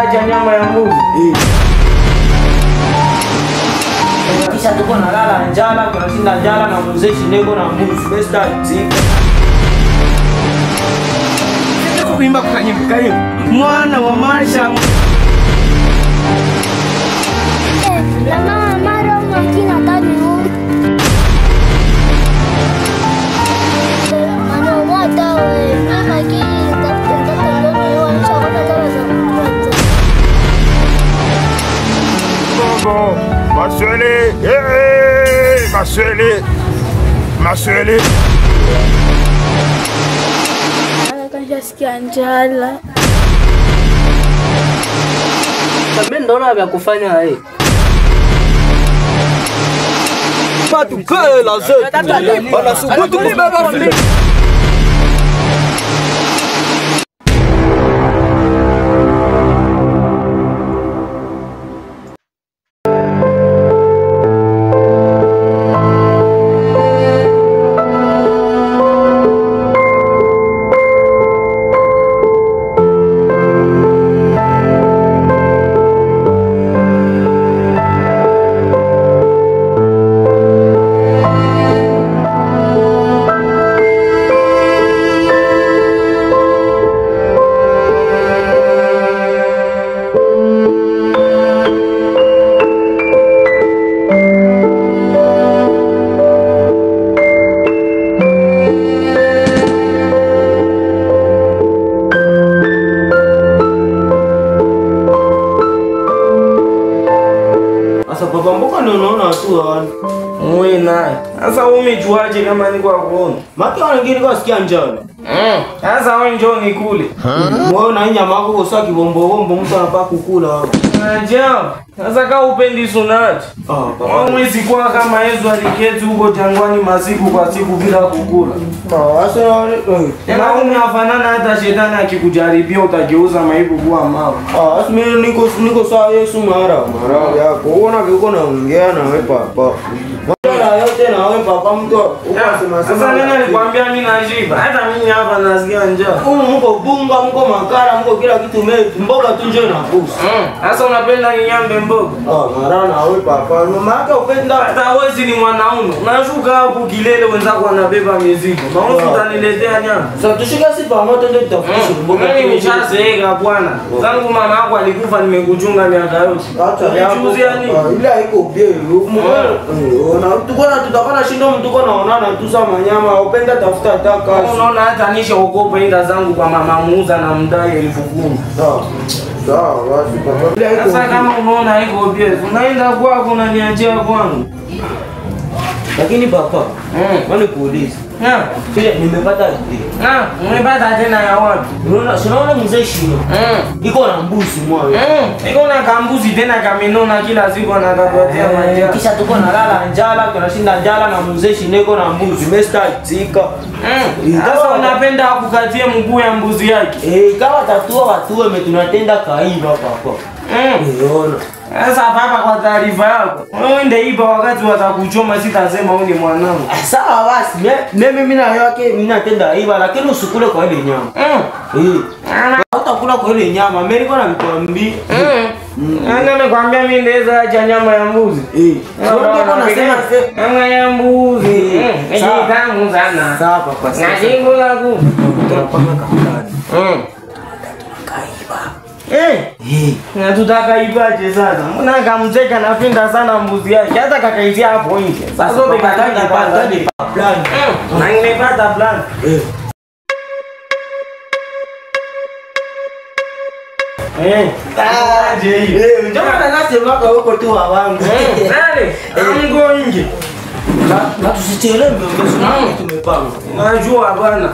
acha nyama ya mbuzi. Kisha tuko na lala njala, tunashinda njala na mzee Shineko na mbuzi. Best time. Kuimba kwa nyimbo kayo. Mwana wa Marsha. La mama maro makina tani ho. Mano mata we. Mama ki tata ndo wa chakula tawaza. Bobo, Maswele, Maswele, Maswele. Anajisikia njala. Mimi ndo na vya kufanya hii. Pas du cœur, la jeune. On a sous tout le Baba mboka ndio unaona tu wewe naye. Sasa umejuaje kama niko kuona? Maki wengine kwa sikia njala. Sasa wewe njoo nikule. Wewe na nyama yako kwa saki bombo bombo mtu anapaka kukula. Njoo. Sasa kama upendi sunati. Wewe mwezi kwa kama Yesu aliketi huko jangwani masiku kwa siku bila kukula. Sasa tena unafanana hata shetani akikujaribia utageuza maibu kuwa mawe. Sasa mimi niko sawa Yesu mara yako. Unaona uko naongea na wewe papa. Mbona yote na wewe papa mtu ukasema sasa nini nilikwambia mimi nashiba. Hata mimi hapa nasikia njaa. Mko bunga, mko makara, mko kila kitu mboga tu njoo na kusi. Sasa unapenda ninyambe mboga? Mara na wewe papa. Mama yake upenda hata wewe si ni mwanaume. Unashuka hapo kilele wenzako wanabeba mizigo. Maana utaniletea nyama. Sasa tushika si pamoja ndio tutafutisha mboga. Mimi nishazeeka bwana. Zangu mama yako alikufa nimekuchunga miaka yote. Acha yangu. Ile haiko bie. Tukona tutakana shindo mtuko naonana tu sama nyama upenda tafuta taka. Unaona hata nisha ukopa enda zangu kwa mama muuza na mdai 10,000. Sawa, basi papa. Sasa kama unaona haiko bie, unaenda kwako na niachia kwangu. Lakini papa, wale kuuliza. Kile nimepata idea. Umepata tena ya wapi? Unaona mzee Shino. Iko na mbuzi mmoja. Iko na kambuzi tena kamenona kila siku anakapatia maji. Kisha tuko na lala njala, tunashinda njala na mzee Shino na mbuzi. Mesta tika. Sasa unapenda kukatia mguu ya mbuzi yake. Kama tatua watu wame tunatenda kaiba papa. Unaona. Sasa papa kwa taarifa yako. Wewe ndio iba wakati watakuchoma sitasema wewe ni mwanangu. Sawa basi. Mimi na yake mimi natenda iba lakini usikule kwa ile nyama. Utakula kwa ile nyama. Mimi niko nakwambia. Nimekwambia mimi ndeza acha nyama ya mbuzi. Sio nasema nyama ya mbuzi. Ni tamu sana. Sawa papa. Na jingo langu. Tutapaka kakani. Na tutaka ibaje sasa? Mbona kamcheka napenda sana mbuzi yake. Hata kakaizia hapo nje. Sasa zote kataka plan. Na nimepata plan. Aje hii. Ndio maana nasema kwa huko tu wangu. Nani? Mungu nje. Na tusichelewe mbele tumepanga. Unajua bwana.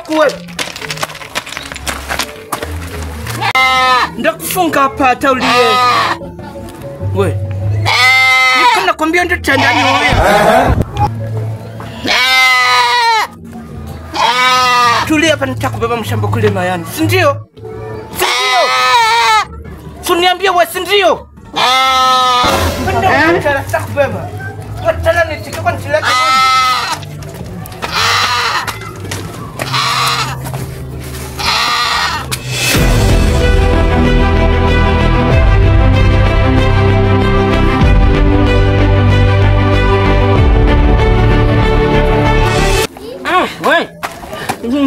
kuwe. Ndakufunga hapa hata ulie. We. Niko nakwambia ndio tandani wewe. Tulia hapa nitakubeba mshamba kule mayani. Si ndio? Si ndio? Suniambie wewe si ndio? Ndio nitakubeba. Watala nitikwa nitileke.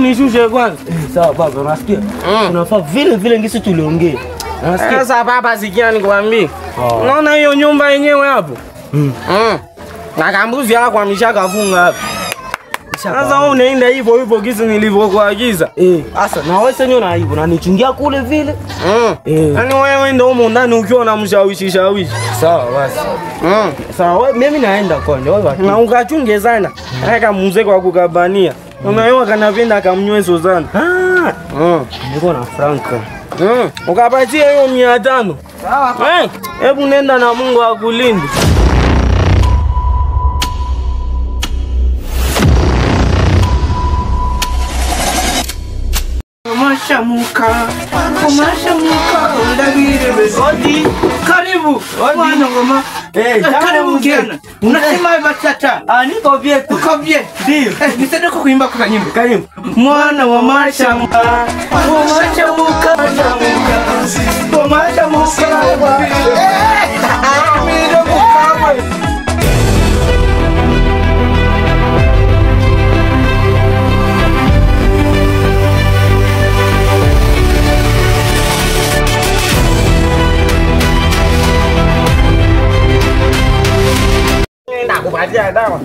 Nishushe kwanza. Sawa baba, unasikia? Unafaa vile ngisi tuliongea. Unasikia? Sasa baba sikia nikwambie. Unaona hiyo nyumba yenyewe hapo? Na kambuzi yako ameshakafunga hapo. Sasa wewe unaenda hivyo kisi nilivyokuagiza. Sasa na wewe sasa na hivyo unanichungia kule vile. Yaani wewe ndio huko ndani ukiwa unamshawishi. Sawa basi. Sawa, mimi naenda kwani wewe baki. Na ukachunge sana. Aka mzee kwa kukabania. Unaelewa kanapenda kamnyweso sana. Niko na franka. Ukapatia hiyo 500. Sawa. Hebu nenda na Mungu akulinde. Kumashamuka, ndabire bezodi. Karibu. Mwana ngoma. Karibu kiana. Unasema batata. Niko vyetu. Uko vyetu. Ndio. Nisaidie kuimba kwa nyimbo. Karibu. Mwana wa mashamuka. Kumashamuka. Kumashamuka. Kupatia dawa.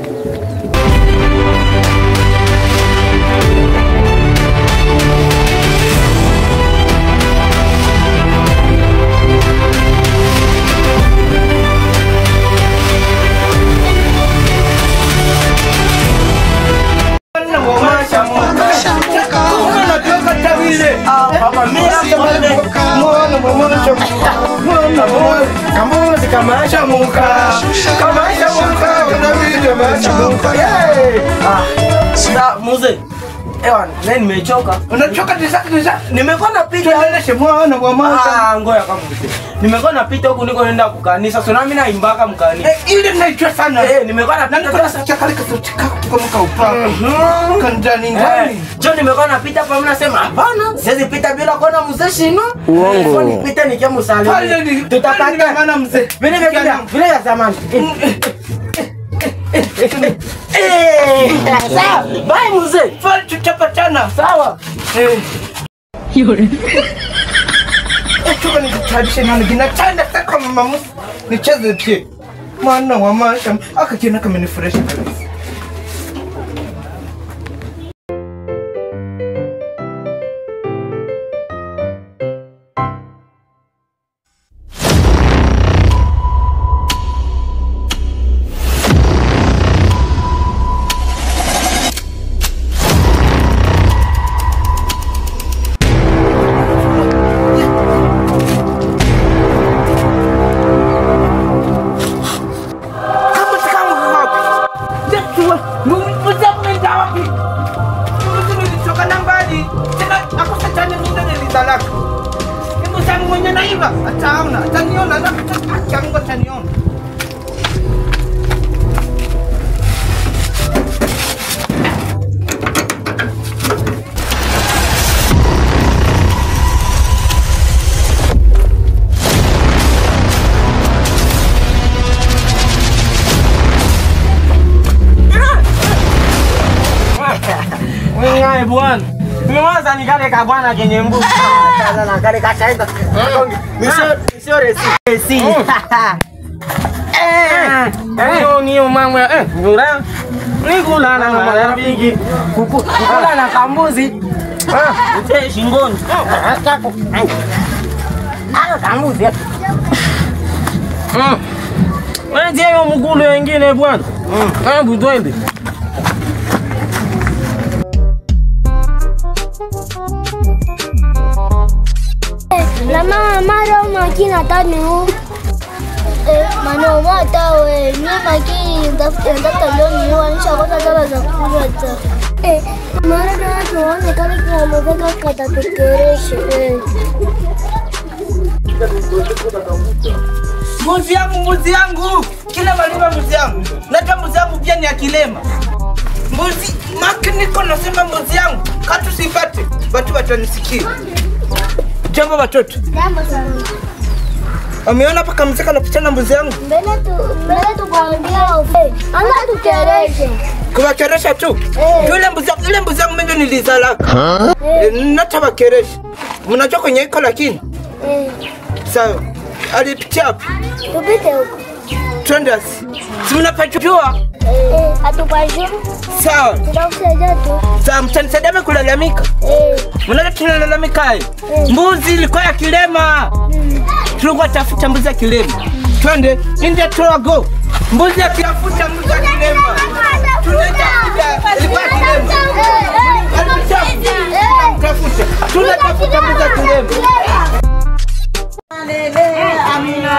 Kamasha muka, Mzee. Ewan, mimi nimechoka. Unachoka tisa. Nimekuwa napita tuendeshe mwana wa mama. Ngoja kama mzee. Nimekuwa napita huko niko naenda kukanisa. So nami naimbaka mkanisa. Ile naitwa sana. Nimekuwa napita kwa sasa chakali kasauti kako tuko upaka. Kandani ndani. Jo nimekuwa napita hapa mimi nasema hapana. Siwezi pita bila kuona mzee Shino. Uongo. Nipite nikiamsalimu. Tutapata maana mzee. Vile ya zamani. Sawa, bye mzee. Tutapatana. Sawa. Yule. Choka ni traditional gina tanda saka mama nicheze pia. Mwana wa masha akakiona kama ni fresh kabisa. Ataona, ataniona na chango ataniona. Wewe bwana. Nimewaza nikale ka bwana kenye mbu. Sasa na kale ka chaita. Sio resi. Ni mama ngura. Nikula na marafiki. Kukula na kambuzi. Ute shingoni. Kambuzi. Wewe ndio mkulu wengine bwana. Hebu twende. La mara makina tani huu. Mano mata we, ni makini ndafta leo ni wanisha kota zala za kuja. Mara na tuone kama kila mmoja katatukereshe. Mbuzi yangu. Kila walipa mbuzi yangu. Najua mbuzi yangu pia ni akilema. Mbuzi, niko nasema mbuzi yangu. Katu sipate, watu watanisikia. Jambo watoto. Jambo sana. Ameona paka mzeka na picha na mbuzi yangu? Mbele tu kuambia ufe. Anga tukereshe. Kuwakeresha tu? Yule mbuzi yangu mimi nilizalaka. Nataka keresha. Mnajua kwenye iko lakini? Sawa. Alipitia hapo. Tupite huko. Twende. Si mnapajua? Hatupajua. Sawa. Tutakusaidia tu. Sawa, mtanisaidia kulalamika? Mnataka tunalalamika? Mbuzi ilikuwa ya kilema. Tulikuwa tafuta mbuzi ya kilema. Twende, nje tuago. Mbuzi ya kiafuta mbuzi ya kilema. Tunatafuta ilikuwa ya kilema. Tunatafuta mbuzi ya kilema. Amina.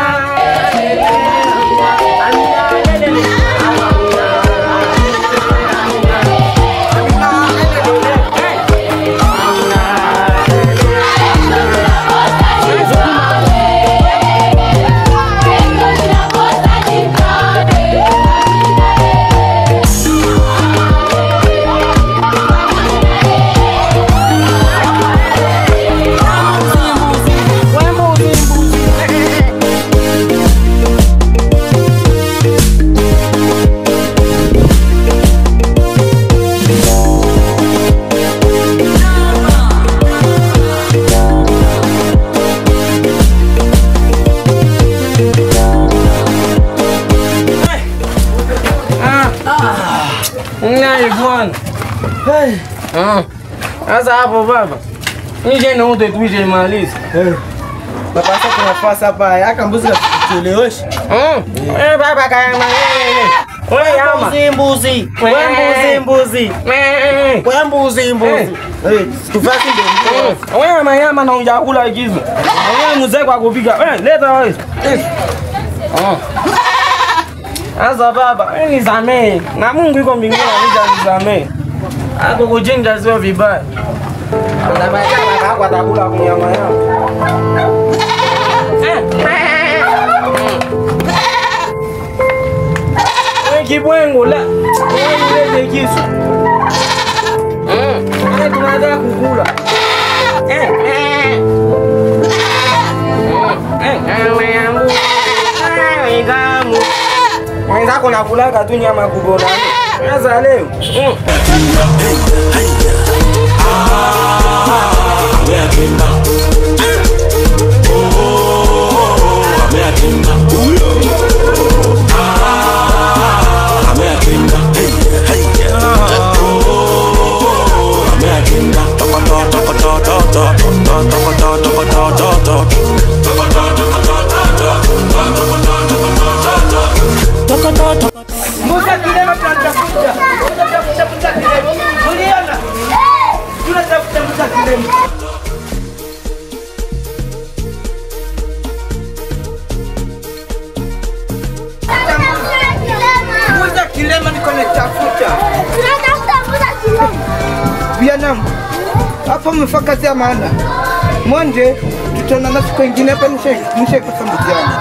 Sasa hapo baba. Nije na ude tuije maliza. Baba sasa tunafasa hapa yaka mbuzi na kuchelewesha. Baba kaya manene. Wewe yama. Mbuzi. Tufasi ndio. Wewe mayama na unjakula ikizo. Wewe mzee kwa kupiga. Leta wewe. Sasa baba, wewe nisamee. Na Mungu yuko mbinguni nisamee. Ako kujenga sio vibaya. Anabaya kwa atakula kunyama yao. Kibwengo la. Wewe kisu. Tunataka kukula. Mwenzako nakulaga tu nyama kubwa. Sasa leo. Hapo mfakazi maana. Mwende tutaona na siku nyingine hapa nishe kwa mbuzi yangu.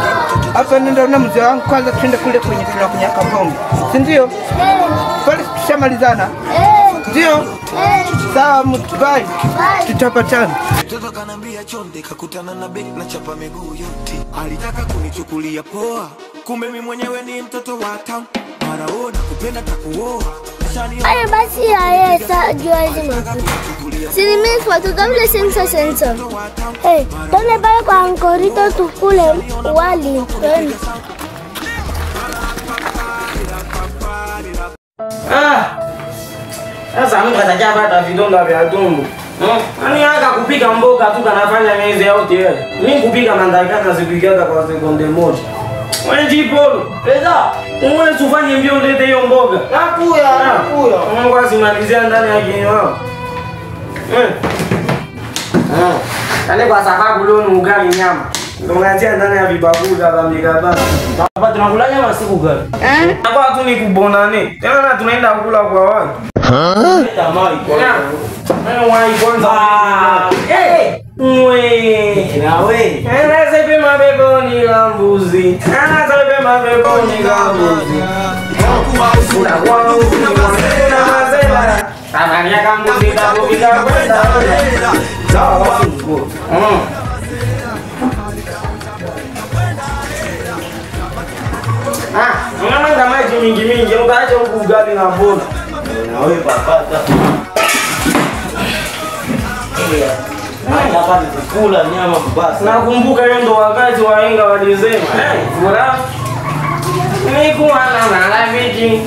Hapa nenda na mzee wangu kwanza twende kule kwenye tunakunyaka pombe. Si ndio? Pale tushamalizana. Ndio? Sawa mtubai. Tutapatana. Mtoto kanambia chonde kakutana na beki na chapa miguu yote. Alitaka kunichukulia poa. Kumbe mimi mwenyewe ni mtoto wa town. Maraona kupenda takuoa. Allez, basi ya ça juazi mafuta. Sini mimi kwa tukabla sensa sensa. Tone pale kwa ankorito tukule wali. Sasa mimi katajaba hata vidonda vya tumbo. Ani haka kupika mboga tu kanafanya miezi yote. Mimi kupika mandarika na zipikaka kwa sekunde moja. Wewe jipolo. Pesa. Uwe tufanye mbio ulete hiyo mboga. Nakuya. Mungu asimalizia ndani ya kinywa. Kale kwa sababu leo ni ugali nyama. Ndio unatia ndani ya vibakuli hapa mikaba. Hapa tunakula nyama si ugali. Hapa tu ni kubonane. Tena na tunaenda kula kwa watu. Tamai kwa. Wai kwanza. Nawe. Sepe mabeboni la mbuzi. Sepe mabeboni la mbuzi. Tananya kambuzi tabu bisa kwenda. Sawa. Unamanga maji mingi utaacha huku ugali na mbona. Na wewe papata. Hapa ni kukula nyama basi. Nakumbuka hiyo ndo wakati wahenga walisema, bora nikuwa na rafiki.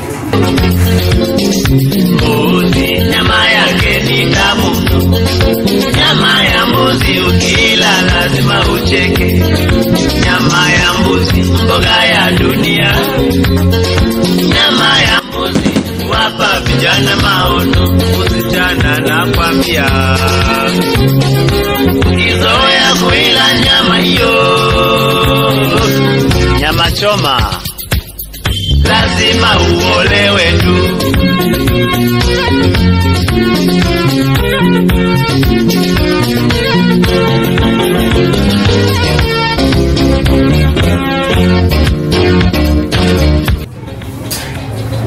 Mbuzi nyama yake ni tamu. Nyama ya mbuzi ukila lazima ucheke. Nyama ya mbuzi mboga ya dunia. Nyama ya mbuzi wapa vijana maono. Usichana na kwambia ukizoea kuila nyama hiyo, nyama choma lazima uolewe tu.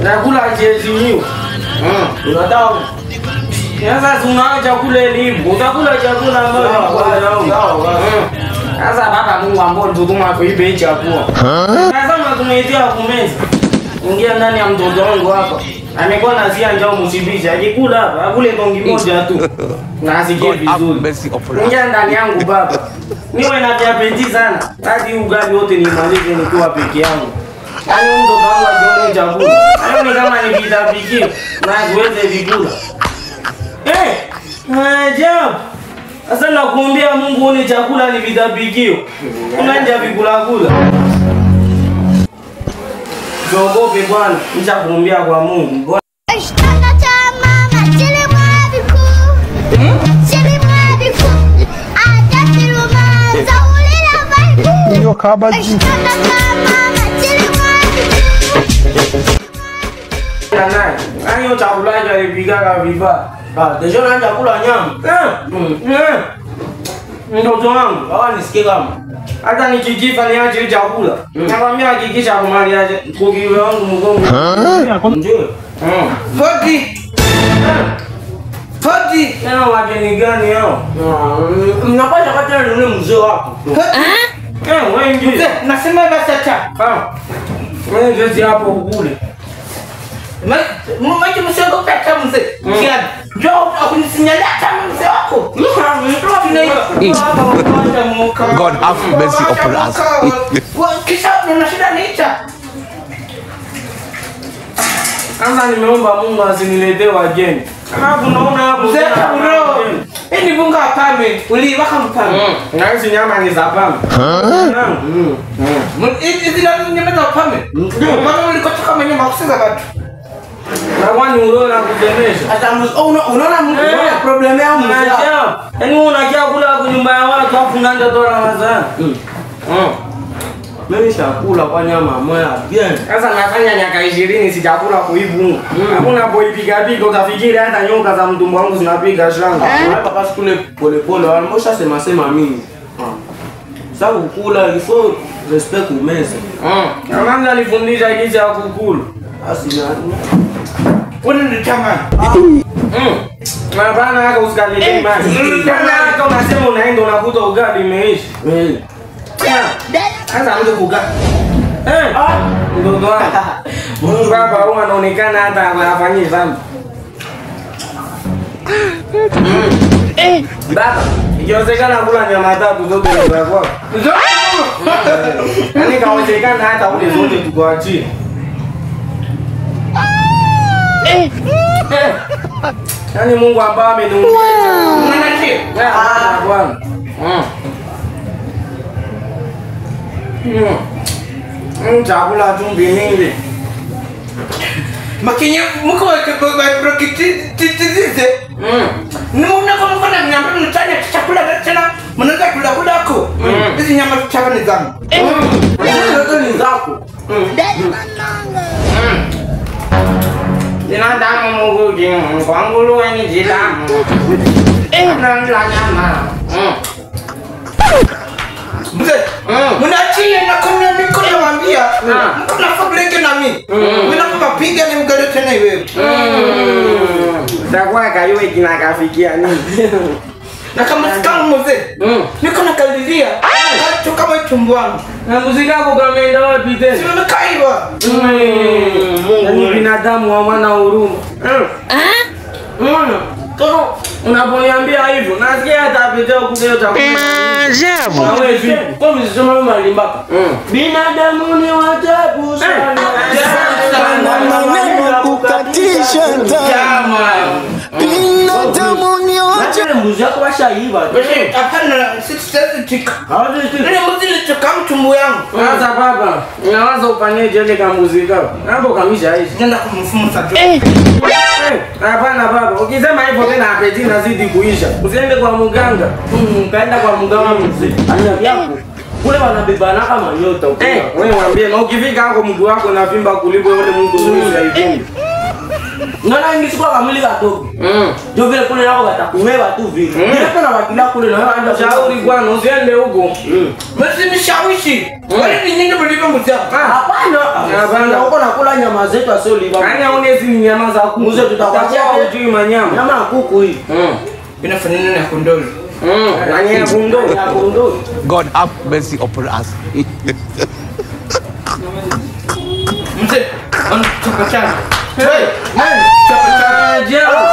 Nakula jezinyo. Unataka sasa unaacha kula elimu. Utakula chakula ambacho sasa baba Mungu ambao tutuma kuibe chakula. Sasa tumeitia kumeza. Ingia ndani ya mtoto wangu hapa. Amekuwa na zia njoo msibisha. Akikula hapa, akule tongi moja tu. Na asikie vizuri. Ingia ndani yangu baba. Niwe na apeti sana. Hadi ugali wote nimalize nikiwa peke yangu. Yaani mtoto wangu ajione chakula. Hayo ni kama ni vitapikio na tuweze vikula. Ajabu. Sasa nakuambia Mungu ni chakula ni vitapikio. Unaenda vikula kula. Jogope bwana, nishakuambia kwa Mungu. Yo kabaji. Hiyo chakula alipika vibaya. Dejo na chakula nyama. Mtoto wangu, hawa nisikie kama hata nikikifa niache chakula. Nakwambia hakikisha kumali aje kukiwe wangu mgongo. Ndio. Fadi. Na wageni gani hao? Mnapata kati ya yule mzee wako. Wewe ndio. Nasema basi acha. Wewe ndio hapo ukule. Mwaje msego kata mzee. Kiani. Njoo akunisinyalia kama mzee wako. God have mercy upon us. Kisha unashida nicha. Kwanza nimeomba Mungu asiniletee wageni. Hapo unaona hapo mzee bro. Ni bunga pame. Uliwaka mpame. Na hizo nyama ni za pame. Hizi nyama za pame. Mbona ulikotoka mwenye makusiza watu? Na kwani unaona kudemesha? Hata unaona Mungu ana problem yao mzee. Yaani unakia kula kwa nyumba ya watu afu unaenda dola mazana. Mimi chakula kwa nyama moja bien. Sasa nafanya miaka 20 sijakula kuibu. Hakuna boipika pika utafikiri hata nyoka za mtumbo wangu zinapiga shanga. Hapa basi kule pole pole walmosha sema mimi. Sasa kukula ilifo respect umeze. Kama alifundisha jinsi ya kukula. Asina. Wewe ni chama. Mabana yako usikalile maji. Kana yako unasema unaenda unakuta ugali imeisha. Sasa mtu kuga. Ndio Mungu baba huwa anaonekana hata anafanyia dhambi. Baba, ikiwezekana kula nyama tatu zote za kwako. Yaani kawezekana hata ule zote tukuachie. Yaani Mungu ambaye ameniumba. Unaniachia? Bwana. Chakula chumvi nyingi. Makanya mko kwa prokiti titize. Ni mna kama kuna nyamba mtanya chakula damu muguji kwa nguruwe ni jidamu. Namla nyama. Mzee, mnachia na kumia mikono mwambia. Mkono fabrike na mimi. Mimi nakupiga ni mgalo tena wewe. Dawa kayuwe kinakafikia nini? Na kama sikamu mzee. Niko nakadiria. Kacho kama tumbo wangu. Na muziki wako kameenda wapi tena? Sio nakaiwa. Mungu binadamu wa mwana huruma. Tono unaponiambia hivyo nasikia atapitia kule utakuwa. Maajabu. Na wewe vipi? Kwa msisoma malimbaka. Binadamu ni wajabu sana. Maneno kukatisha tamaa. Binadamu ni wajabu. Mbuzi yako washaiba. Hapana, sisi tika. Hawaje tika. Ile mbuzi ile kama tumbo yangu. Sasa baba, unaanza ufanyeje ile kama mbuzi kako? Hapo kamisha hizi. Nenda kumfumu sasa. Hapana baba, ukisema hivyo tena apeti nazidi kuisha. Usiende kwa mganga. Kaenda kwa mganga mzee. Anya yako. Kule wanabebana kama nyota ukija. Wewe mwambie na ukifika hapo mguu wako unavimba kuliko yule mtu mmoja hivi. Unaona hivi sikuwa kamili kadogo. Ndio vile kule nako watakumewa tu vile. Ndio na wakila kule na wewe anda shauri bwana usiende huko. Mimi nishawishi. Wale ni nyingi mlivyo mzee. Hapana. Hapana huko nakula nyama zetu asio liba. Kanya unezi ni nyama za kuku. Mzee tutakwachia hujui manyama. Nyama ya kuku hii. Inafanya nini na kondoli? Nani ya kondoli? Ya kondoli. God have mercy upon us. Mzee, chapachana. Hey, man, chapachana.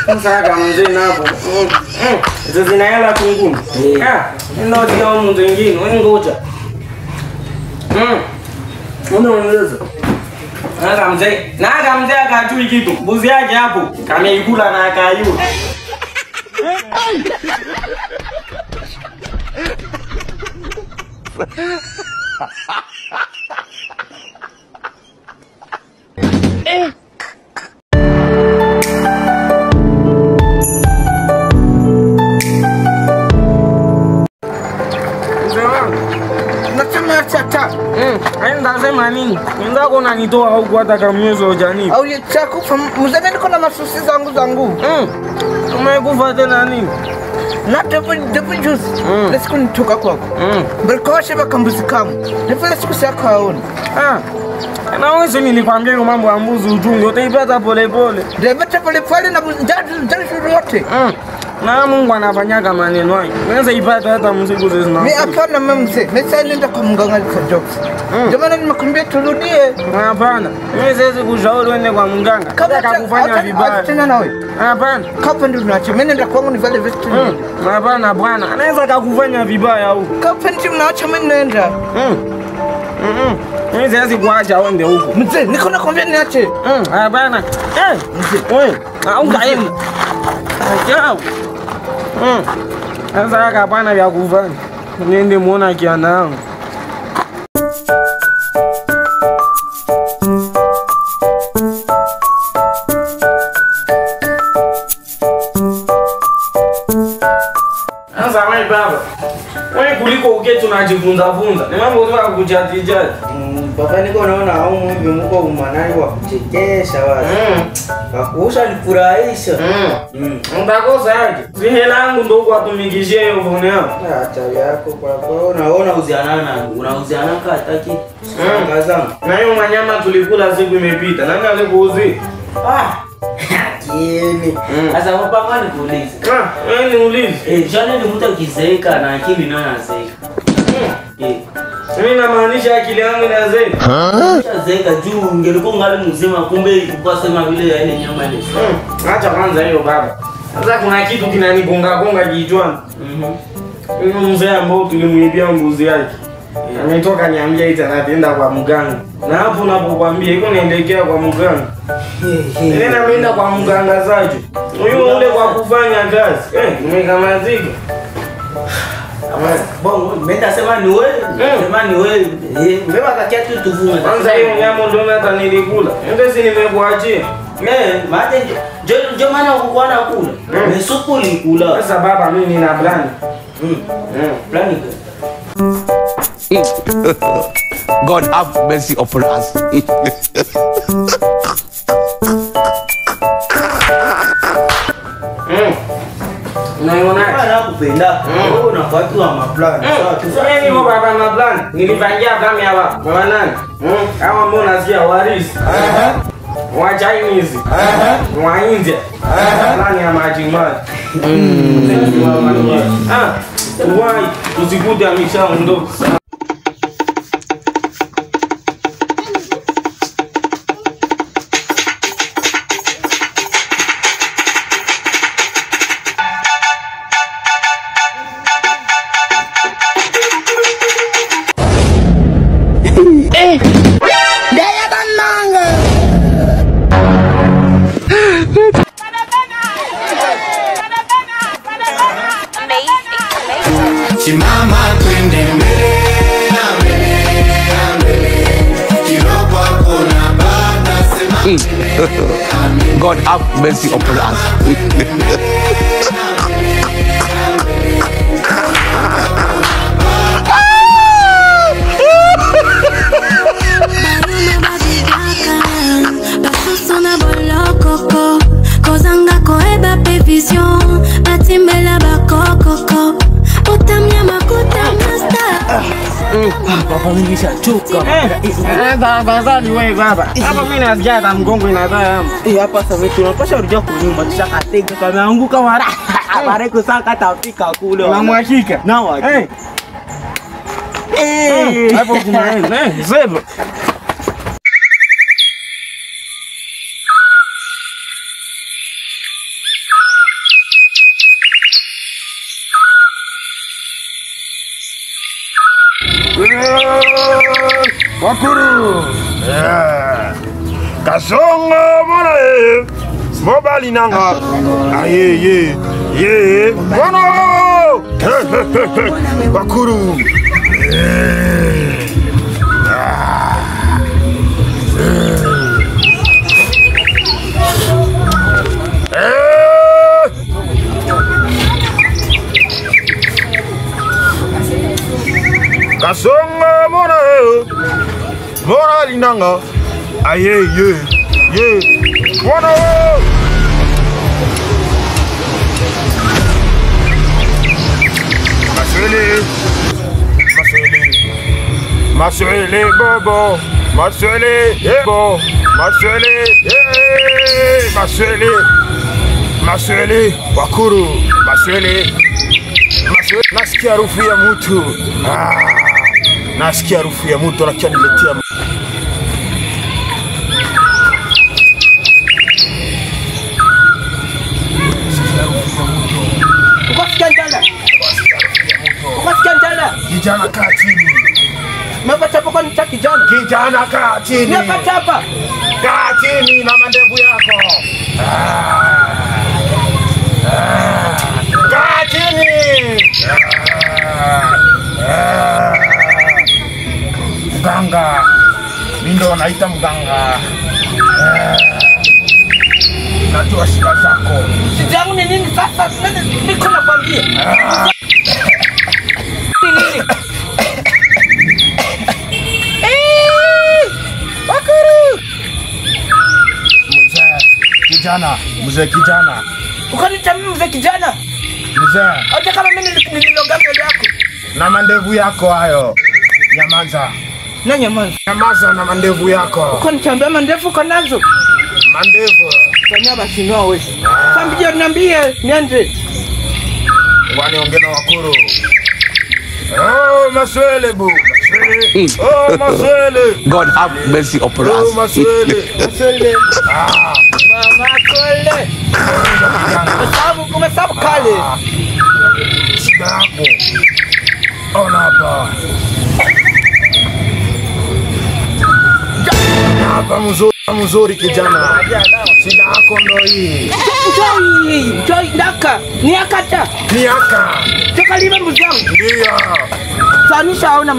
Sasa mzee napo. Hizo zinaela tunguni. Ndio ndio mtu mwingine, wewe ngoja. Unaongeza. Naga mzee akajui kitu. Mbuzi yake hapo kameikula na akayua. Aenda sema nini? Mwenzako unanitoa huko hata kama mwezi hujanipa. Au yetakufa mzee niko na masusi zangu. Umekufa tena nini? Na depo juice. Siku nitoka kwako. Balkoshe bakambuzi kamu. Nifanye siku sako haoni. Na wewe nilikwambia hiyo mambo ya mbuzi uchungu utaipata pole pole. Ndio pole pole na njoo yote. Na Mungu anafanyaga maneno hayo. Unaweza ipata hata mzigo zezi na. Mimi hapana mzee. Mimi sasa nenda kwa mganga Jokes. Ndio maana nimekuambia turudie. Hapana. Mimi siwezi kushauri uende kwa mganga. Kama akakufanya vibaya. Tena na wewe. Hapana. Kapa ndio unaacha. Mimi nenda kwangu ni vale vest. Hapana bwana. Anaweza akakufanya vibaya huko. Kapa ndio unaacha mimi nenda. Mimi siwezi kuacha uende huko. Mzee, niko nakwambia niache. Hapana. Mzee, wewe, au kaeni. Chao. Sasa hapana vya kufanya. Niende muona kiana yangu. Sasa wewe baba. Wewe kuliko uketi unajifunza funza. Ni mambo tu ya kujadiliana. Baba niko naona au mimi mko umanani wa kuchekesha watu. Wakuusha nifurahisha. Mtakosa yake. Si hela yangu ndio kwa tumikishie hiyo phone yako. Acha yako kwa unaona uziana nangu. Unauziana hataki. Kazangu. Na hiyo manyama tulikula siku imepita. Nani alikuuzi? Kieni. Sasa mpanga nikuulize. Wewe niulize. Jana ni mtu akizeeka na akili nayo inazeeka. Mimi namaanisha akili yangu inazeeka. Inazeeka juu ungelikuwa ngali mzima kumbe ilikuwa sema vile ile nyama ile. Acha kwanza hiyo baba. Sasa kuna kitu kinanigonga gonga kichwani. Huyo mzee ambao tulimuibia mbuzi yake. Ametoka niambia ita anaenda kwa mganga. Na hapo unapokuambia iko naelekea kwa mganga. Ile naenda kwa mganga zaje. Huyo ule kwa kufanya kazi. Nimekamazika. Bongo, mimi nasema ni wewe. Nasema ni wewe. Mbeba kakia tu tuvunge. Kwanza hiyo nyama ndio hata nilikula. Ndio si nimekuachia. Maana jo maana ukikuwa na kula. Ni supu likula. Sasa baba mimi nina plan. Plan God have mercy upon us. Unaiona? Bana kupenda. Wewe unafuatwa maplan. Sawa, Tuseme mimi baba na plan. Nilipangia kama hapa. Mama nani? Kama mbona nasikia waris. Wa Chinese. Wa India. Nani ya majimaji. Why? Tusikute ameshaondoka. Simama twende mbele na mbele na mbele, kirogo kuna baba sema God have mercy upon us. Papa mimi nishachoka. Baba ni wewe baba. Hapa mimi nasikia hata mgongo inazaa. Hapa sasa tunapasha rudia kunyumba tushakatega kama anguka mara. Bare kusaka tafika kule. Unamwashika. Na waje. Hapo kuna zebra. Wakuru. Kasongo mona mobali nanga. Aye. Wono. Wakuru. Kasongo mona linanga. Aye. Wono. Maswele bobo, maswele wakuru, maswele nasikia harufu ya mtu. Nasikia harufu ya mtu ananiletea. Kijana kaa chini. Umepachapa kwa nita kijana? Kijana kaa chini. Umepachapa? Kaa chini na mandevu yako. Kaa chini. Mganga. Mimi ndo naita mganga. Najua shida zako. Shida yangu ni nini sasa? Niko nakwambia. Mzee kijana. Ukanita mimi mzee kijana? Mzee. Hata kama mimi nililoga mbele yako. Na mandevu yako hayo. Nyamaza. Na nyamaza. Nyamaza na mandevu yako. Ukanitambia mandevu kanazo. Mandevu. Fanya basi no wewe. Kwambia niambie niende. Waniongea na wakuru. Oh, maswele bu. Oh, maswele. God have mercy upon us. Oh, maswele. Mama kole. Umesabu kale. Shida yako. Ona hapa. Hapa mzuri kijana. Shida yako ndo hii. Joy ndaka. Ni akata. Ni aka. Toka lima mzangu. Ndio. Sasa nishaona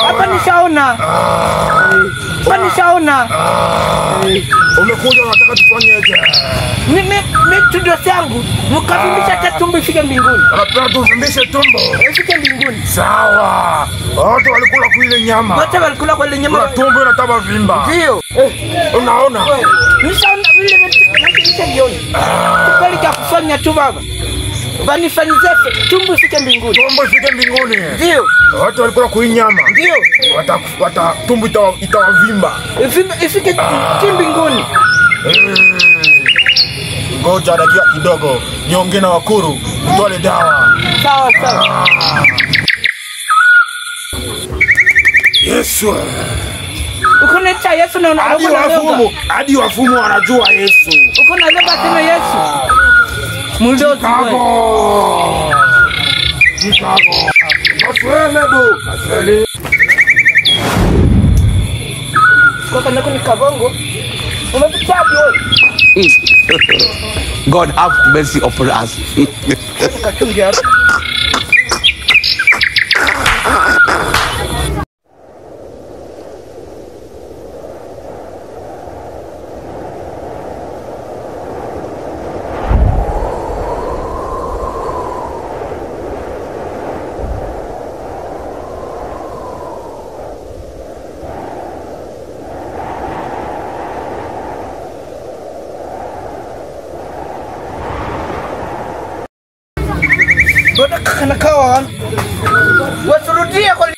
hapa nishaona. Hapa nishaona. Umekuja unataka tufanyeje? Mimi tudo yangu mkavimbisha hata tumbo ifike mbinguni. Unataka tuvimbishe tumbo? Ifike mbinguni. Sawa. Wote walikula kwa ile nyama. Wote walikula kwa ile nyama. Tumbo inataka vimba. Ndio. Unaona? Nishaona vile nishajiona. Kweli cha kufanya tu baba. Vanifanize tumbo ifike mbinguni. Tumbo ifike mbinguni. Ndio. Watu walikuwa kuinyama. Ndio. Tumbo itawavimba. Ifike mbinguni. Ngoja dakika kidogo. Niongee na wakuru, mtwale dawa. Sawa sawa. Yesu. Ukoneta Yesu na unaona hadi wafumu wanajua Yesu. Uko na leba tena Yesu. Muldozi wewe. Chicago. Maswele bo. Maswele. Kwa kana kuna kabongo. Umepita wewe. God have mercy upon us. Katungi hapo. Bwana kana kawa. Wasurudie kwa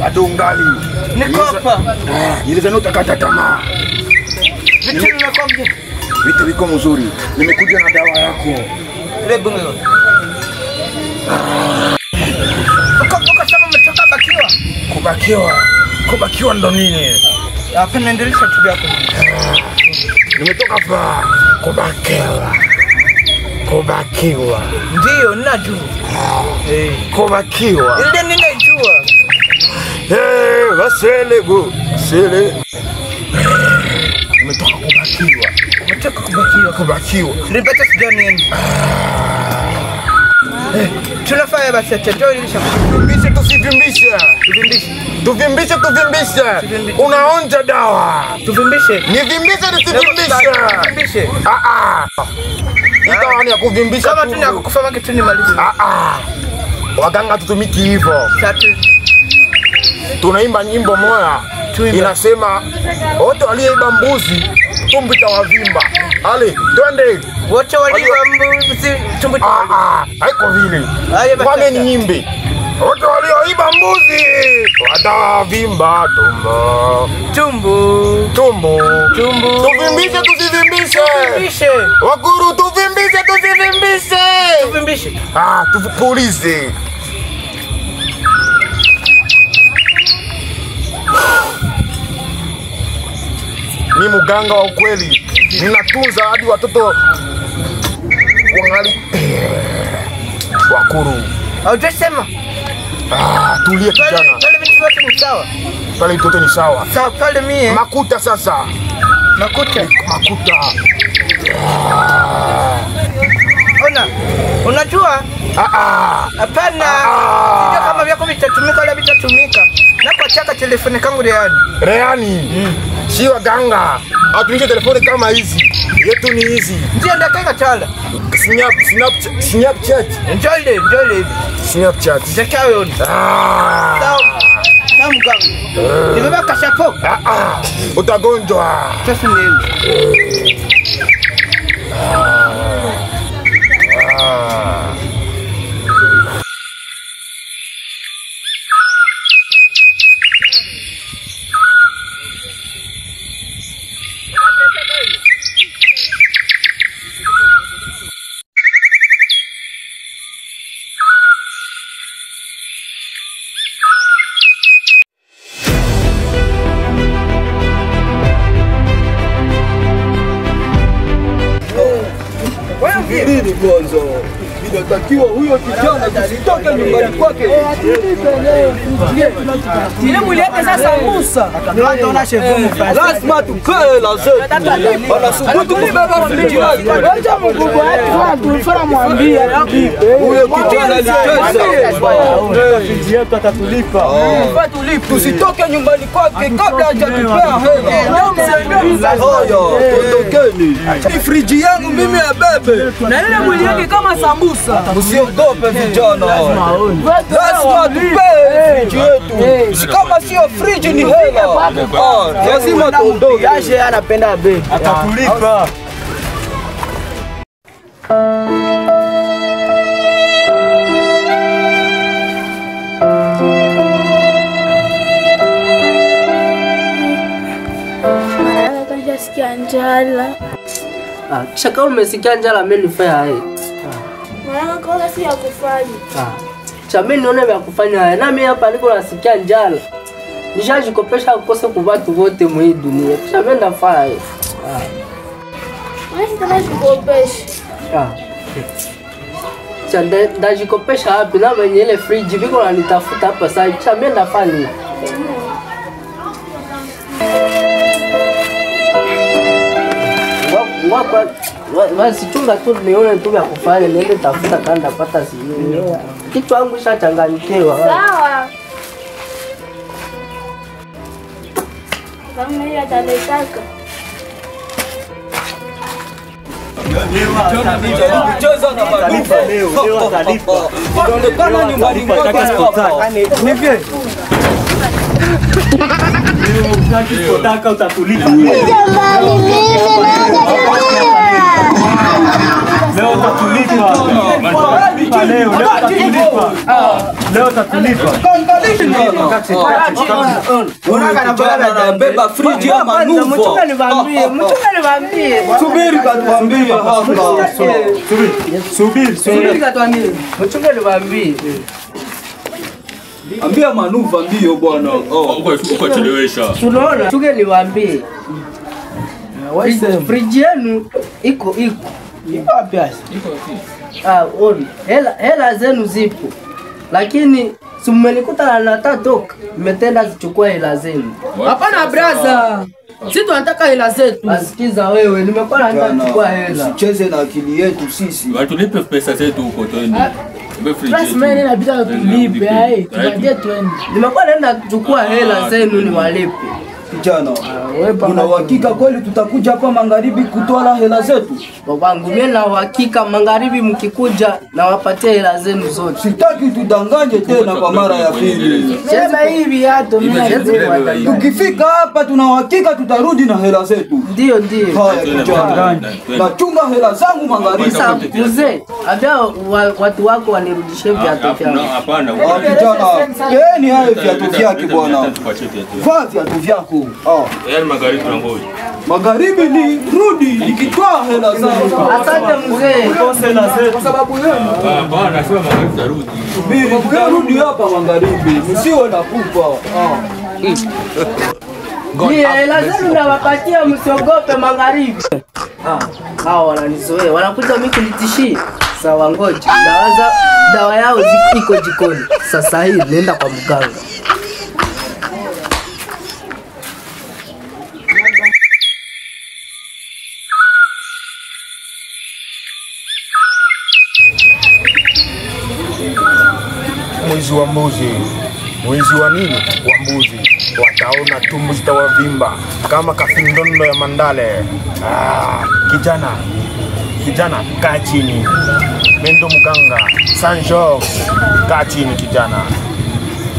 Adungali. niko hapa. Ile zano utakata tamaa. Vitu ninakwambia. Vitu viko mzuri. Nimekuja na dawa yako. Lebu ngeo. Ukasema umetoka bakiwa. Kubakiwa ndo nini? Hapa naendelea tu yako. Nimetoka hapa kubakiwa. Ndio ninajua. Kubakiwa. Ile ninajua. Wasele go. Sele. Nimetoka kubakiwa. Kubakiwa. Nipata sijani. Tunafanya basi tendo ili tuvimbishe. Unaonja dawa. Tuvimbishe. Nisivimbishe. Ikawa ni ya kuvimbisha. Kama tuna kufanya kitu ni malizi. Waganga tutumiki hivyo. Tunaimba nyimbo moja inasema wote walioiba mbuzi tumbo itawavimba. Ale, twende. Wote walioiba mbuzi tumbo itawavimba. Haiko vile. Wame ni nyimbe. Wote walioiba mbuzi watavimba tumbo. Tuvimbishe tusivimbishe. Wakuru tuvimbishe. Tuvipulize. Ni muganga wa ukweli. Ninatunza hadi watoto wangali wakuru. Haujasema. Tulie kijana. Pale vitu vyote ni sawa. Pale vyote ni sawa. Sawa pale mie. Makuta sasa. Makuta. Unajua? Hapana. Sio kama vyako vitatumika wala vitatumika. Na kwa chaka telefoni kangu Reani. Si waganga. Hatumishe telefoni kama hizi. Yetu ni hizi. Ndio ndakeka tala. Snapchat. Njole. Snapchat. Ndakayo. Sawa mganga. Nimebaka shapo. Utagonjwa. Sasa nini? Nini kwanza? Inatakiwa huyo kijana asitoke nyumbani kwake. Ile mwili yake sasa Musa. Lazima tukae lazima. Wanasubutu kubeba friji yake. Wacha mkubwa wetu tulifanya mwambie huyo kijana alitesa. Friji yetu atatulipa. Tusitoke nyumbani kwake kabla hajatupea hela. Haya, tondokeni. Ni friji yangu mimi abebe. Na ile mwili yake kama sambusa. Usiogope vijana. Lazima tupe friji yetu. Si kama sio friji ni hela. Lazima tuondoke. Yashe anapenda bei. Atatulipa. Sikia njala. Kisha kama umesikia njala mimi nifanya haya. Mwana kwa si ya kufanya. Cha mimi nione vya kufanya haya. Na mimi hapa niko nasikia njala. Nishajikopesha kukose kwa watu wote mwa hii dunia. Kisha mimi nafanya haya. Wewe sitaki kukopesha. Cha ndajikopesha hapi na mwenye ile fridge biko ananitafuta hapa sasa. Kisha mimi nafanya. Basi chunga tu nione tu ya kufanya niende tafuta kanda pata sijui. Kitu wangu shachanganyikiwa. Sawa. Kama yeye atataka. Mchezo na manufa leo atalipa. Utaonekana nyumbani mwako hapa. Ni vipi? Unataka utatulipa. Leo utatulipa. Leo utatulipa. Leo utatulipa. Unataka na beba fridge ya manufa. Mchunga niwaambie. Subiri katuambie hapa. Subiri katuambie. Mchunga niwaambie. Ambia manufa ndio bwana. Uko chelewesha. Tunaona tuge niwaambie. Fridge yenu iko wapi? Hela zenu zipo. Lakini si mmenikuta na tatoka. Mmetenda zichukua hela zenu. Hapana brother. Sisi tunataka hela zetu. Asikiza wewe, nimekuwa naenda kuchukua hela. Usicheze na akili yetu sisi. Watulipe pesa zetu huko twende. Plus mimi inabidi tulipe, tupatie twende. Nimekuwa naenda kuchukua hela zenu niwalipe. Kijana, una uhakika kweli tutakuja hapa magharibi kutoa hela zetu? Babangu, mimi na uhakika magharibi mkikuja na wapatie hela zenu zote. Sitaki tudanganye tena kwa mara ya pili. Sema hivi hato mimi. Tukifika hapa tuna uhakika tutarudi na hela zetu. Ndio. Haya kijana. Na chunga hela zangu magharibi. Sasa mzee, abia watu wako wanirudishie viatu vyao. Hapana. Kijana, yeye ni hayo viatu vyake bwana. Vaa viatu vyako. Yaani magharibi tunangoja. Magharibi ni rudi nikitoa hela zangu. Asante mzee. Kwa sababu yenu. Hapana, sio magharibi tarudi. Subiri, rudi hapa magharibi. Msiwe na pupa. Ni hela zenu nawapatia, msiogope magharibi. Hao wananizoea, wanakuja mimi kunitishia. Sawa, ngoja. Dawa yao iko jikoni. Sasa hii nenda kwa mganga. Mwizi wa mbuzi. Mwizi wa nini? Wa mbuzi. Wataona tumbo zitawavimba kama kafindondo ya mandale. Kijana, kaa chini. Mendo mganga. Sanjo, kaa chini kijana.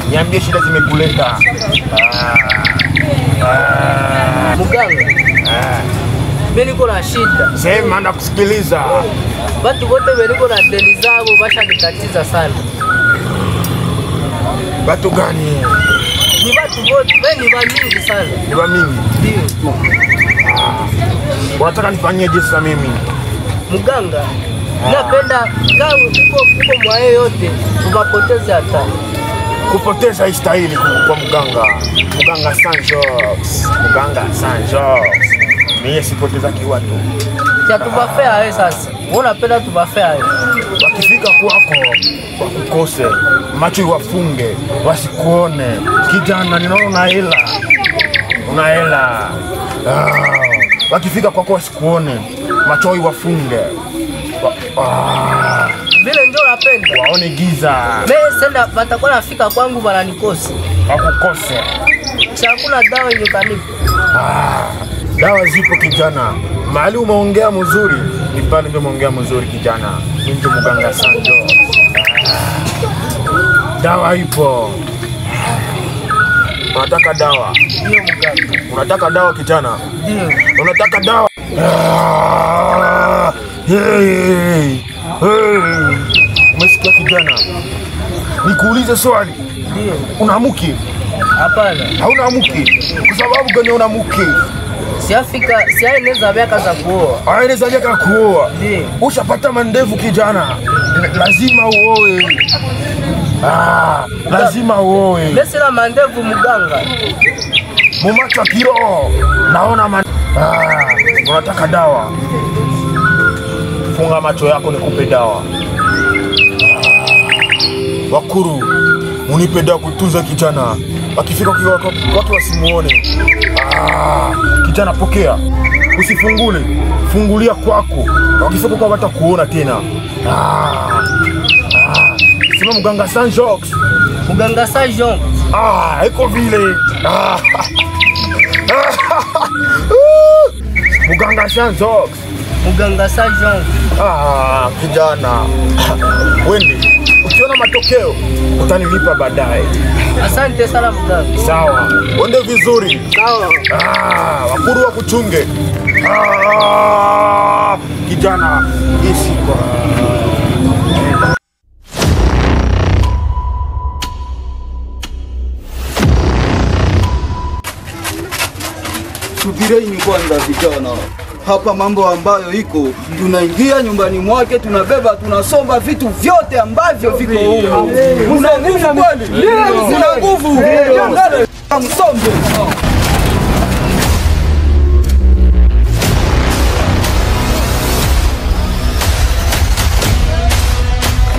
Niambie shida zimekuleta. Mganga. Mimi niko na shida. Sema na kusikiliza. Watu wote weniko na deni zao basha nikatiza sana. Watu gani? Ni watu wote, ni mingi sana. Ni mingi. Ndio. Unataka nifanyeje sasa mimi? Mganga, napenda kama uko mwae yote, ukapoteza hata. Kupoteza istahili kwa mganga. Mganga Sanjo. Mimi sipoteza kiwatu. Ya tubafea wewe sasa. Unapenda tubafea wewe. Wakifika kwako wakukose, macho wafunge, wasikuone. Kijana, ninaona una hela. Wakifika kwako wasikuone, macho wafunge. Vile ndio napenda. Waone giza. Mimi senda batakuwa nafika kwangu bana nikose. Wakukose. Chakula dawa hiyo kanipa. Dawa zipo kijana. Mahali umeongea mzuri, ni pale ndio umeongea mzuri kijana. Ndio mganga Sanjo. Dawa ipo. Unataka dawa? Ndio mganga. Unataka dawa kijana? Ndio. Unataka dawa? Hey. Umesikia kijana? Nikuulize swali. Ndio. Una mke? Hapana. Hauna mke. Kwa sababu gani una mke? Siaeleza miaka za kuoa. Aeleza miaka kuoa. Ndio. Ushapata mandevu kijana. Lazima uoe. Lazima uoe. Lesi na mandevu mganga. Mumacha kiroho. Naona unataka dawa. Funga macho yako nikupe dawa. Wakuru, unipe dawa kutunza kijana. Akifika watu wasimuone. Kijana pokea. Usifungule. Fungulia kwako. Wakifika kwa watu kuona tena. Sema mganga Saint-Jacques. Mganga Saint-Jacques. Iko vile. Mganga Saint-Jacques. Mganga Saint-Jacques. Kijana. Wende, ukiona matokeo utanilipa baadaye. Asante sana mganga. Sawa. Wende vizuri. Sawa. Wakuru wa kuchunge. Kijana, isi kwa Subireni kwanza vijana. Hapa mambo ambayo iko, tunaingia nyumbani mwake, tunabeba, tunasomba vitu vyote ambavyo viko huko. Una nguvu kweli? Una nguvu. Msombe.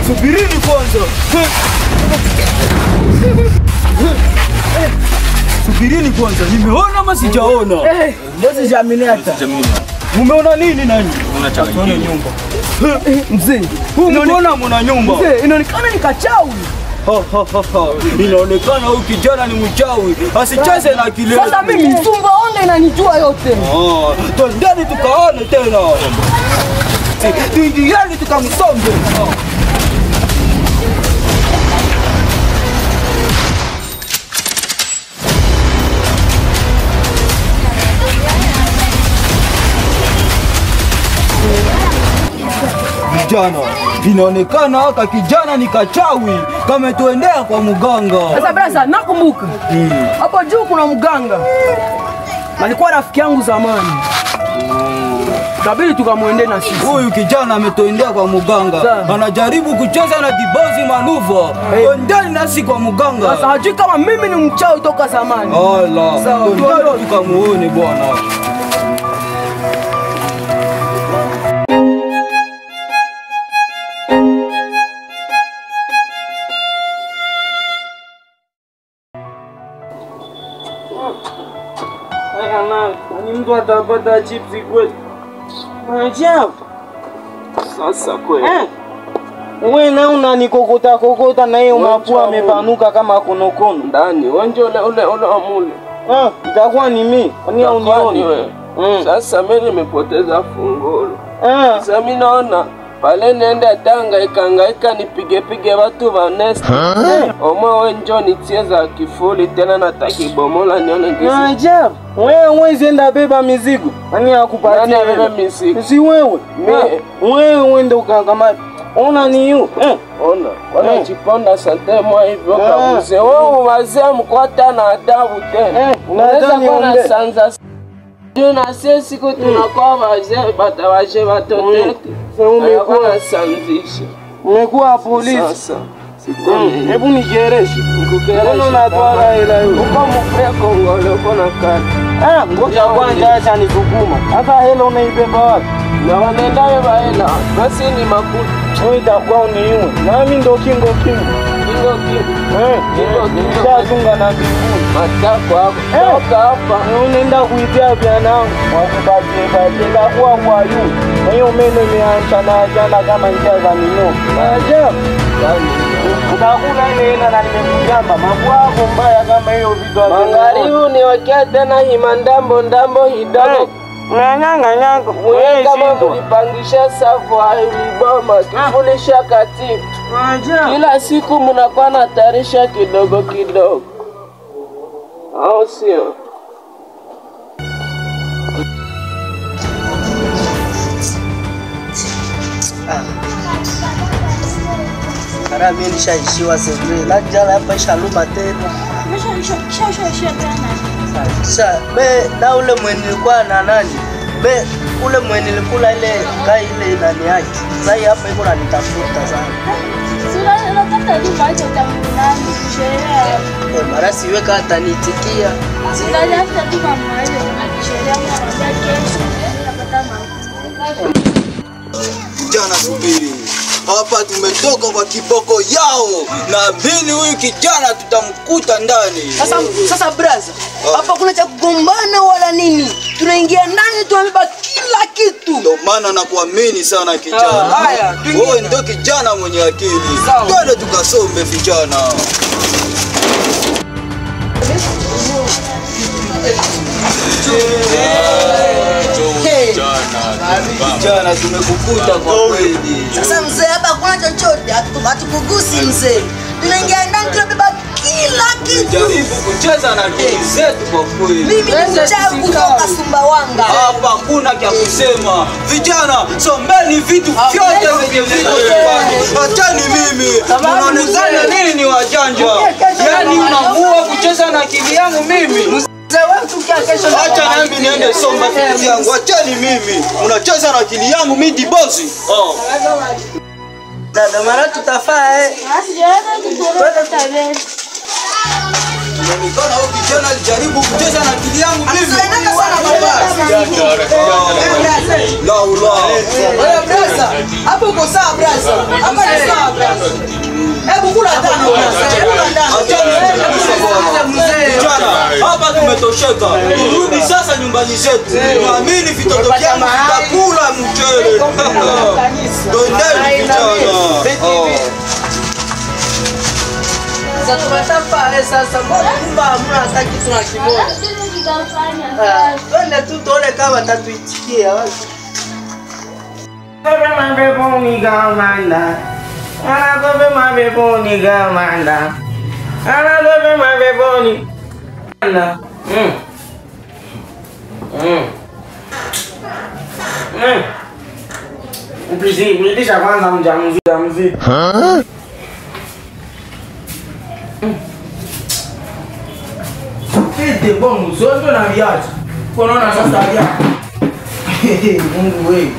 Subirini kwanza. Subirini kwanza, nimeona ama sijaona? Bosi jamini hata. Umeona nini nani? Unachanganya nyumba. Mzee, umeona mwana nyumba? Mzee, inaonekana ni kachawi. Inaonekana huyu kijana ni mchawi. Asicheze na akili. Sasa mimi Sumbawanga inanijua yote. Twendeni tukaone tena. Tuingieni tukamsombe. Kijana, inaonekana haka kijana ni kachawi, kama tuendea kwa mganga. Sasa brasa, nakumbuka. Hapo juu kuna mganga. Alikuwa rafiki yangu zamani. Kabili tukamwendea na sisi. Huyu kijana ametuendea kwa mganga. Anajaribu kucheza na dibozi manuva. Twendeni nasi kwa mganga. Sasa hajui kama mimi ni mchawi toka zamani. Sawa, twendeni tukamuone bwana. Ni mtu atapata chipsi kweli? Ajabu. Sasa kweli. Wewe na unanikokota na yeye mapua amepanuka kama konokono. Ndani, wanje ule amule. Itakuwa ni mimi. Kwani unioni wewe? Sasa mimi nimepoteza funguo. Sasa mimi naona pale nenda Tanga ikangaika nipige watu wa nest. Omo wenjo nicheza kifuli tena nataki bomola nione ngisi. Ajabu. Wewe zenda beba mizigo. Nani akupatia? Nani beba mizigo? Si wewe. Wewe ndio kama ona ni yu. Ona. Kwa chiponda sante mwa hivyo kabuze. Wewe wazee mkwata na adabu tena. Unaweza kuona sanza. Juna sisi tunakuwa wazee batawaje watoto. Umekuwa sanzishi. Umekuwa polisi. Sasa. Hebu nigereshe. Nikukereshe. Unatwala hela hiyo. Uko mfreko ngole uko na kadi. Ngoja kwanza acha nisukuma. Sasa hela unaibeba wapi? Na wanaenda beba hela. Basi ni makuli. Wewe itakuwa uniue. Nami ndo kingo. Kingo. Nitatunga na mbinguni. Matako hapo. Toka hapa. Unaenda kuitia vyanangu. Wakupatie itakuwa kwa yu. Na hiyo meno imeanza na jana kama njia za mino. Ajabu. Utakula ile hela na nimekujamba. Mambo yako mbaya kama hiyo vitu. Mangaribu niwekea tena himandambo hidogo. Nyanga. Wewe kama mlipangisha safu iliboma kifulisha katibu. Kila siku mnakuwa na tarisha kidogo. Au sio? mara mimi nishaishiwa sasa. Na jana hapa ishaluma tena. Umeshaishia tena. Sasa na ule mwenye nilikuwa na nani? Ule mwenye nilikula ile kai ile nani yake. Sasa hapa iko ananitafuta sana. Sura unataka duka hicho cha nani sherehe. Mara siweka hata nitikia. Sura hata duka mmoja sherehe ya kesho napata mambo. Kijana subiri. Hapa tumetoka kwa kiboko yao. Naamini huyu kijana tutamkuta ndani. Sasa brother, hapa kuna cha kugombana wala nini? Tunaingia ndani tumebeba kila kitu. Ndio maana nakuamini sana kijana. Haya, wewe ndio kijana mwenye akili. Twende tukasome vijana. Kijana tumekukuta kwa kweli. Sasa mzee, hapa kuna chochote hatukugusi mzee. Tunaingia ndani tunabeba kila kitu. Jaribu kucheza na akili zetu kwa kweli. Mimi ni mchawi kutoka Sumbawanga. Hapa hakuna cha kusema. Vijana, sombeni vitu vyote venye viko nyumbani. Achani mimi. Unaonekana nini ni wajanja? Yaani unaamua kucheza na akili yangu mimi. Acha nami niende soma vitu yangu. Achani mimi. Unacheza na akili yangu mimi ndi bosi. Dada mara tutafaa Unaonekana huyu kijana alijaribu kucheza na akili yangu mimi. Wewe brother, hapo uko sawa brother. Hapa ni sawa brother. Hebu kula tano brother. Kula ndani. Hapa tumetosheka. Turudi sasa nyumbani zetu. Naamini vitoto vyangu vitakula mchele. Twendeni vijana. Sasa tunataka sasa mbona hamna hata kitu na kimoja. Twende tu tuone kama watatuitikia watu. Bebe mabepo ni gamanda. Ana bebe mabepo ni gamanda. Ana bebe mabepo ni gamanda. Mlitisha kwanza mjamzito. Kete bongo, sio na viazi. Unaona sasa viazi. Mungu wewe.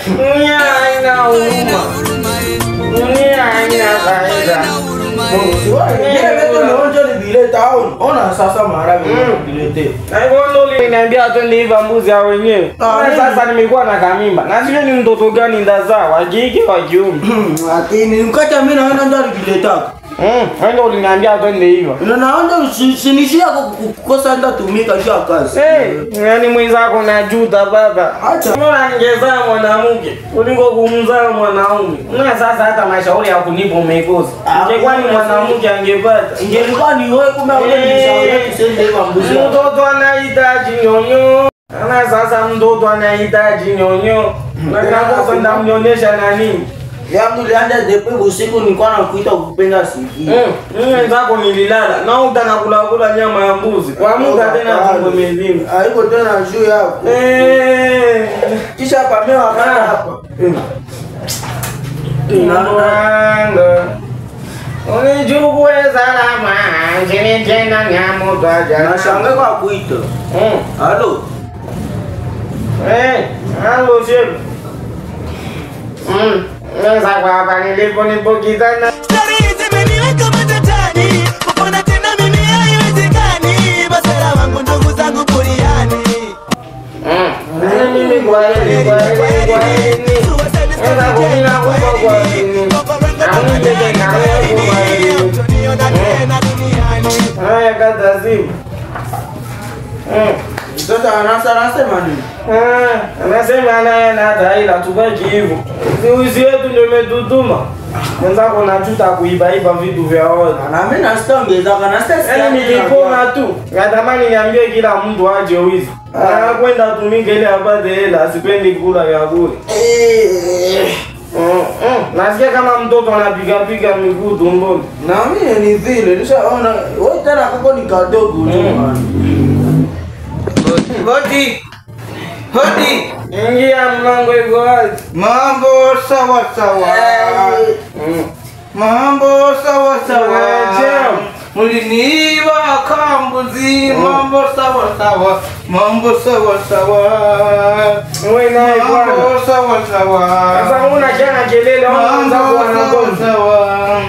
Dunia haina huruma. Dunia haina faida. Ona sasa maharage bilete. Na hivyo ndo liniambia twende hivi mbuzi hao wenyewe. Sasa nimekuwa na kamimba. Na sio ni mtoto gani ndazaa, wa kike wa kiume. Lakini mkata mimi naona ndo alikiletaka. Ndio uliniambia twende hivyo. Naona usinishia kukosa ndo tumika kwa kazi. Yaani mwenzako najuta baba. Acha. Mbona ningezaa mwanamke kuliko kumzaa mwanaume? Na sasa hata mashauri ya kunipa umekosa. Ingekuwa ni mwanamke angepata. Ingekuwa ni wewe kumbe ungenishauri tusende hivyo mbuzi. Mtoto anahitaji nyonyo. Na sasa mtoto anahitaji nyonyo. Na nakosa ndamnyonyesha na nini? Yangu lianda depo usiku nilikuwa nakuita kupenda siki. Mimi nzako nililala. Na utanakula nyama ya mbuzi. Kwa muda tena tumbo mzima. Haiko tena juu yako. Kisha pamewa hapa. Tunanga. Unichukue salama. Njini tena nyamo twaja. Nashangaa kwa kuita. Halo. Halo shefu. Nasa kwa hapa nilipo nipo kitana. Stari zimeniweka matatani. Kupona tena mimi haiwezekani. Masela wangu ndugu zangu buriani. Mimi kwa hili. Nasa kumina kupa kwa hili. Na mjete na wewe kwa hili. Haya kata simu. Sasa anasema nini? Anasema anaenda ila tubaki hivyo. Uzi wetu ndio umetutuma. Mwenzako nachuta kuibaiba vitu vya wote. Na mimi nasitongeza kana sasa. Yaani nilipona tu. Natamani niambie kila mtu aje wizi. Anakwenda tumike ile apate hela, sipendi kula vya bure. Nasikia kama mtoto anapiga miguu tumboni. Na mimi ni vile, nishaona wewe tena kako ni kadogo tu. Hodi. Ingia mlango iko wazi. Mambo sawa sawa. Mambo sawa sawa. Muliniiba kambuzi. Mambo sawa sawa. Mambo sawa sawa. Wewe naye bwana. Mambo sawa sawa. Sasa una jana kelele unaanza kuona sawa.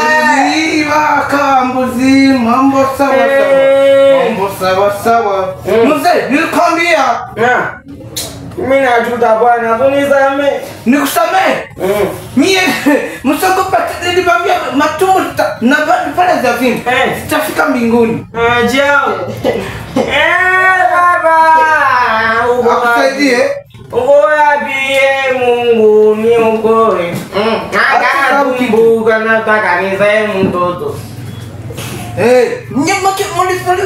Muliniiba kambuzi. Mambo sawa sawa. Mambo sawa sawa. Mzee, nilikwambia. Mimi najuta bwana, tunisame. Nikusamee? Mie msogopa nilibambia matumbo na pale za vini. Sitafika mbinguni. Jao. Baba. Akusaidie. Uko wapi Mungu ni ukoe? Nataka kumbuka nataka nizae mtoto.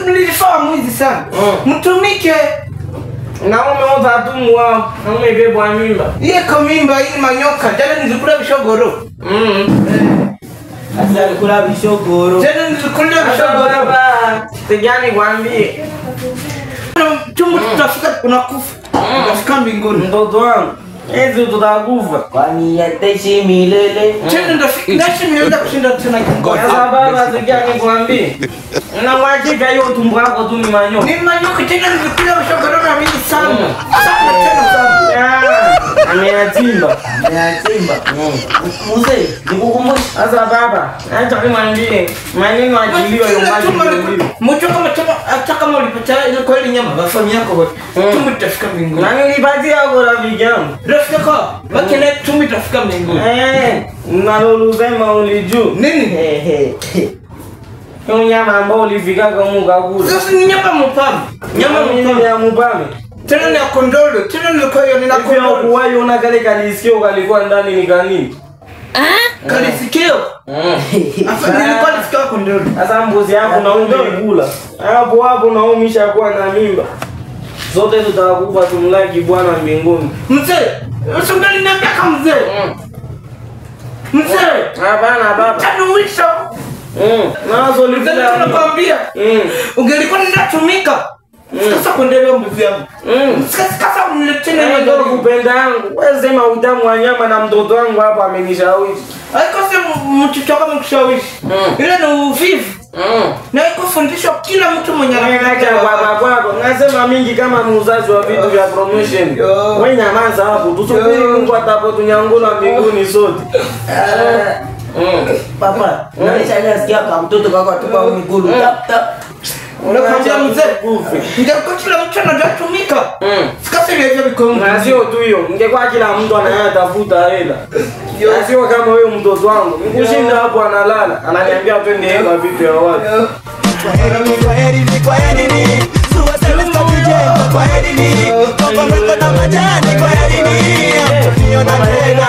Mlifaa mwizi sana. Mtumike. Na umeoza tumu wao, na umebebwa mimba. Iye kwa mimba hii manyoka, jana nilikula bishogoro. Asa alikula bishogoro. Jana nilikula bishogoro. Baba, tejani kwambie. Tumbo tutafika unakufa. Utafika mbinguni. Mtoto wangu, hizi tutakufa. Kwani yataishi milele. Tena ndafika milele kushinda tena kingozi. Sasa baba, tejani kwambie. Na mwachika hiyo tumbo yako tu ni manyoka. Ni manyoka tena nilikula bishogoro na mingi sana. Sana tena sana. Ameyatimba. Ameyatimba. Mzee, nikukumbusha. Sasa baba, acha nimwambie maneno ajiliwa nyumbani. Mchoka hata kama ulipata ile kwa ile nyama bafami yako wote. Tumbo tutafika mbinguni. Na nilipatia kwa rafiki yangu. Rafiki yako, makene tumbo tutafika mbinguni. Naloluzema ulijuu. Nini? Hiyo nyama ambao ulifika kwa Mungu akula. Sasa ni nyama mpame. Nyama ya mpame. Tena ni kondolo, tena nilikuwa hiyo nina kondolo. Kwa wao una kale kalisikio kalikuwa ndani ni kanini? Kalisikio? Afa nilikuwa nisikia kondolo. Sasa mbuzi yako na umekula. Hapo na umisha kuwa na mimba. Zote tutakufa tumlaki Bwana mbinguni. Mzee, usingali niambia kama mzee. Mzee, hapana baba. Tanuisha. Nazo ulifika nakwambia. Ungelikuwa ninatumika. Sasa kuendelea mbuzi yangu. Sasa mniletene ndio kupenda yangu. Wewe sema utamu wa nyama na mtoto wangu hapa amenishawishi. Haiko mtoto kama mkushawishi. Ile ni uvivu. Na iko fundisho kila mtu mwenye anataka baba kwako. Nasema mingi kama muuzaji wa vitu vya promotion. Wewe nyamaza hapo. Tusubiri Mungu atapotunyangula mbinguni sote. Papa, nasikia kama mtoto wako atupa miguu tap tap. Unakwambia mzee, ingekuwa kila mtu anatumika. Sikasi ile mikono. Na sio tu hiyo, ingekuwa kila mtu anayatafuta hela. Na sio kama wewe mtoto wangu. Nikushinda hapo analala, ananiambia twende hela vitu ya watu. Kwaherini. Suwa Celesta kujenga kwaherini. Kwa meko na majani kwaherini. Niona tena.